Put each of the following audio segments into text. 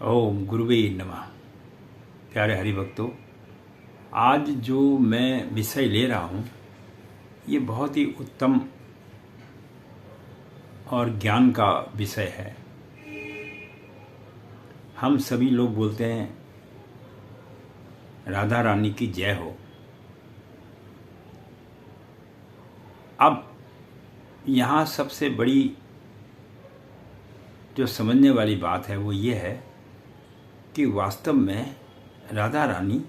ओम गुरुवे नमः। प्यारे हरिभक्तों, आज जो मैं विषय ले रहा हूँ ये बहुत ही उत्तम और ज्ञान का विषय है। हम सभी लोग बोलते हैं राधा रानी की जय हो। अब यहाँ सबसे बड़ी जो समझने वाली बात है वो ये है कि वास्तव में राधा रानी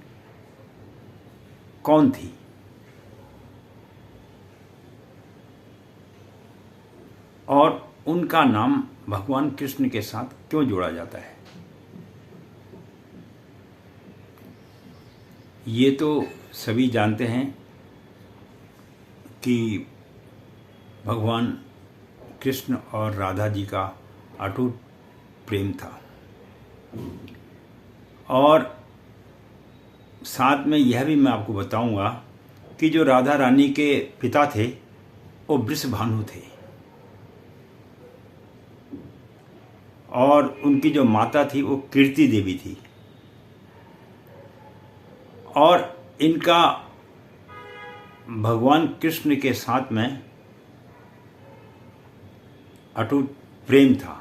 कौन थी। और उनका नाम भगवान कृष्ण के साथ क्यों जोड़ा जाता है। ये तो सभी जानते हैं कि भगवान कृष्ण और राधा जी का अटूट प्रेम था। और साथ में यह भी मैं आपको बताऊंगा कि जो राधा रानी के पिता थे वो वृषभानु थे और उनकी जो माता थी वो कीर्ति देवी थी। और इनका भगवान कृष्ण के साथ में अटूट प्रेम था।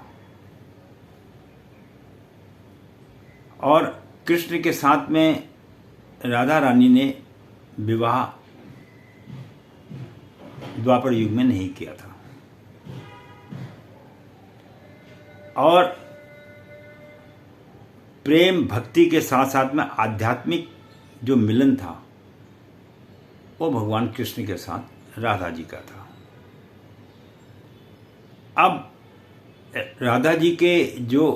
और कृष्ण के साथ में राधा रानी ने विवाह द्वापर युग में नहीं किया था। और प्रेम भक्ति के साथ साथ में आध्यात्मिक जो मिलन था वो भगवान कृष्ण के साथ राधा जी का था। अब राधा जी के जो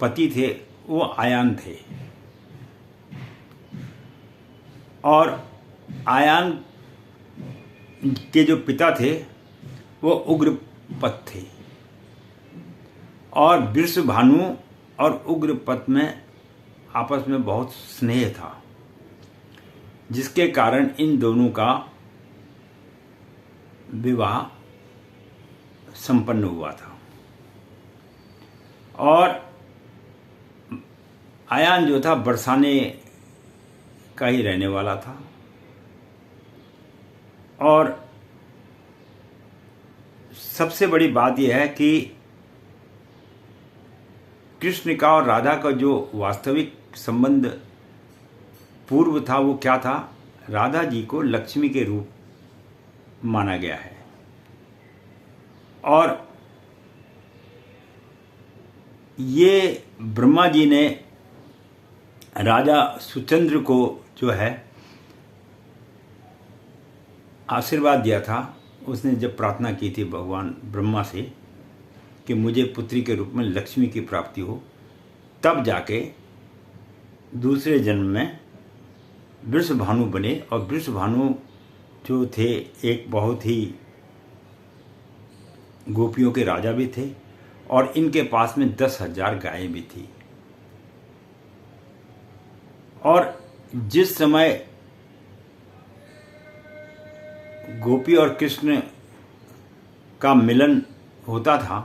पति थे वो आयान थे और आयान के जो पिता थे वो उग्रपद थे। और वृषभानु और उग्रपद में आपस में बहुत स्नेह था, जिसके कारण इन दोनों का विवाह संपन्न हुआ था। और आयान जो था बरसाने का ही रहने वाला था। और सबसे बड़ी बात यह है कि कृष्ण का और राधा का जो वास्तविक संबंध पूर्व था वो क्या था। राधा जी को लक्ष्मी के रूप माना गया है। और ये ब्रह्मा जी ने राजा सुचंद्र को जो है आशीर्वाद दिया था। उसने जब प्रार्थना की थी भगवान ब्रह्मा से कि मुझे पुत्री के रूप में लक्ष्मी की प्राप्ति हो, तब जाके दूसरे जन्म में वृषभानु बने। और वृषभानु जो थे एक बहुत ही गोपियों के राजा भी थे और इनके पास में 10,000 गायें भी थी। और जिस समय गोपी और कृष्ण का मिलन होता था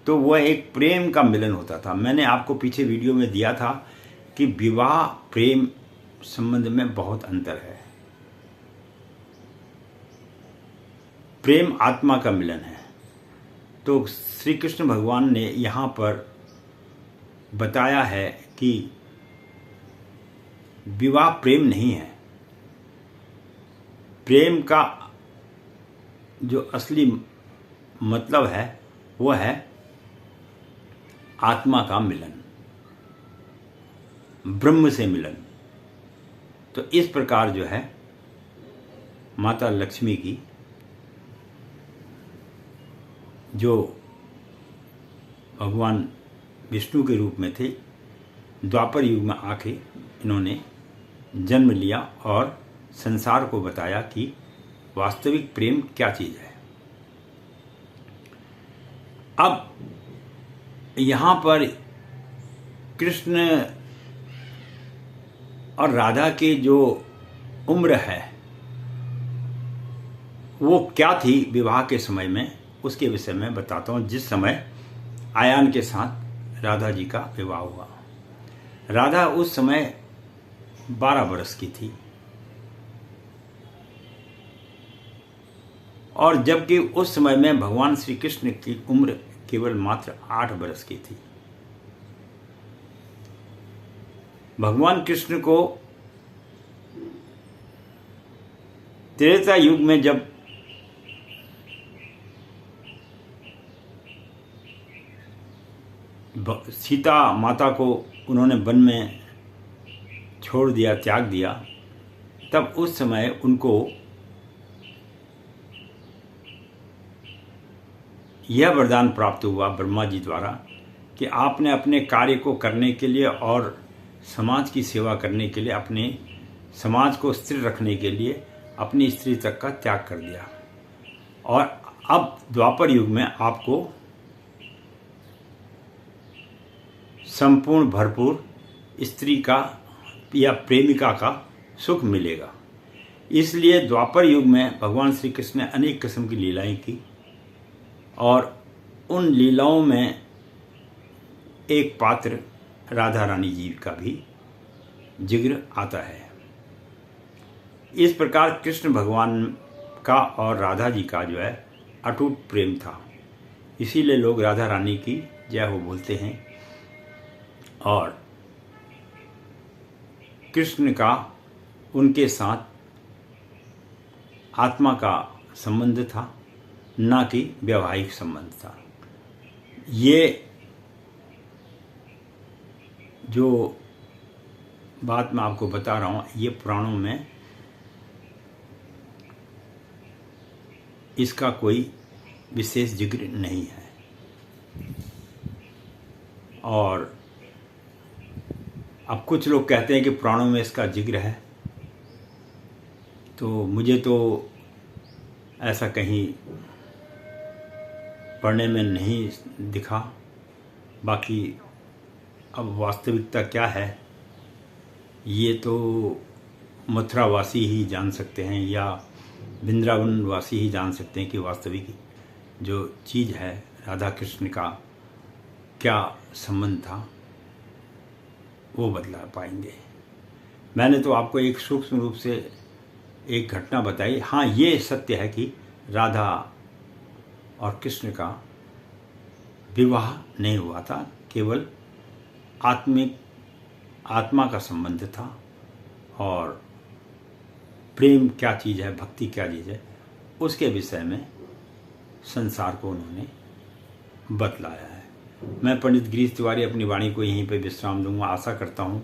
तो वह एक प्रेम का मिलन होता था। मैंने आपको पीछे वीडियो में दिया था कि विवाह प्रेम संबंध में बहुत अंतर है। प्रेम आत्मा का मिलन है। तो श्री कृष्ण भगवान ने यहाँ पर बताया है कि विवाह प्रेम नहीं है। प्रेम का जो असली मतलब है वो है आत्मा का मिलन, ब्रह्म से मिलन। तो इस प्रकार जो है माता लक्ष्मी की जो भगवान विष्णु के रूप में थे, द्वापर युग में आके इन्होंने जन्म लिया और संसार को बताया कि वास्तविक प्रेम क्या चीज है। अब यहाँ पर कृष्ण और राधा के जो उम्र है वो क्या थी विवाह के समय में, उसके विषय में बताता हूँ। जिस समय आयान के साथ राधा जी का विवाह हुआ। राधा उस समय 12 वर्ष की थी और जबकि उस समय में भगवान श्री कृष्ण की उम्र केवल मात्र 8 वर्ष की थी। भगवान कृष्ण को त्रेता युग में जब सीता माता को उन्होंने वन में छोड़ दिया, त्याग दिया, तब उस समय उनको यह वरदान प्राप्त हुआ ब्रह्मा जी द्वारा कि आपने अपने कार्य को करने के लिए और समाज की सेवा करने के लिए, अपने समाज को स्थिर रखने के लिए अपनी स्त्री तक का त्याग कर दिया और अब द्वापर युग में आपको संपूर्ण भरपूर स्त्री का या प्रेमिका का सुख मिलेगा। इसलिए द्वापर युग में भगवान श्री कृष्ण ने अनेक किस्म की लीलाएं की और उन लीलाओं में एक पात्र राधा रानी जी का भी जिक्र आता है। इस प्रकार कृष्ण भगवान का और राधा जी का जो है अटूट प्रेम था, इसीलिए लोग राधा रानी की जय हो बोलते हैं। और कृष्ण का उनके साथ आत्मा का संबंध था, ना कि वैवाहिक संबंध था। ये जो बात मैं आपको बता रहा हूँ, ये पुराणों में इसका कोई विशेष जिक्र नहीं है और अब कुछ लोग कहते हैं कि पुराणों में इसका जिक्र है, तो मुझे तो ऐसा कहीं पढ़ने में नहीं दिखा। बाकी अब वास्तविकता क्या है ये तो मथुरावासी ही जान सकते हैं या वृंदावन वासी ही जान सकते हैं कि वास्तविक जो चीज़ है राधा कृष्ण का क्या संबंध था, वो बतला पाएंगे। मैंने तो आपको एक सूक्ष्म रूप से एक घटना बताई। हाँ, ये सत्य है कि राधा और कृष्ण का विवाह नहीं हुआ था, केवल आत्मा का संबंध था और प्रेम क्या चीज़ है, भक्ति क्या चीज़ है, उसके विषय में संसार को उन्होंने बतलाया है। मैं पंडित गिरीश तिवारी अपनी वाणी को यहीं पे विश्राम दूंगा। आशा करता हूँ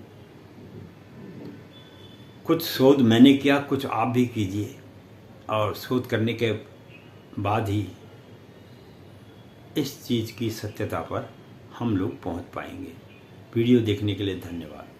कुछ शोध मैंने किया, कुछ आप भी कीजिए और शोध करने के बाद ही इस चीज़ की सत्यता पर हम लोग पहुँच पाएंगे। वीडियो देखने के लिए धन्यवाद।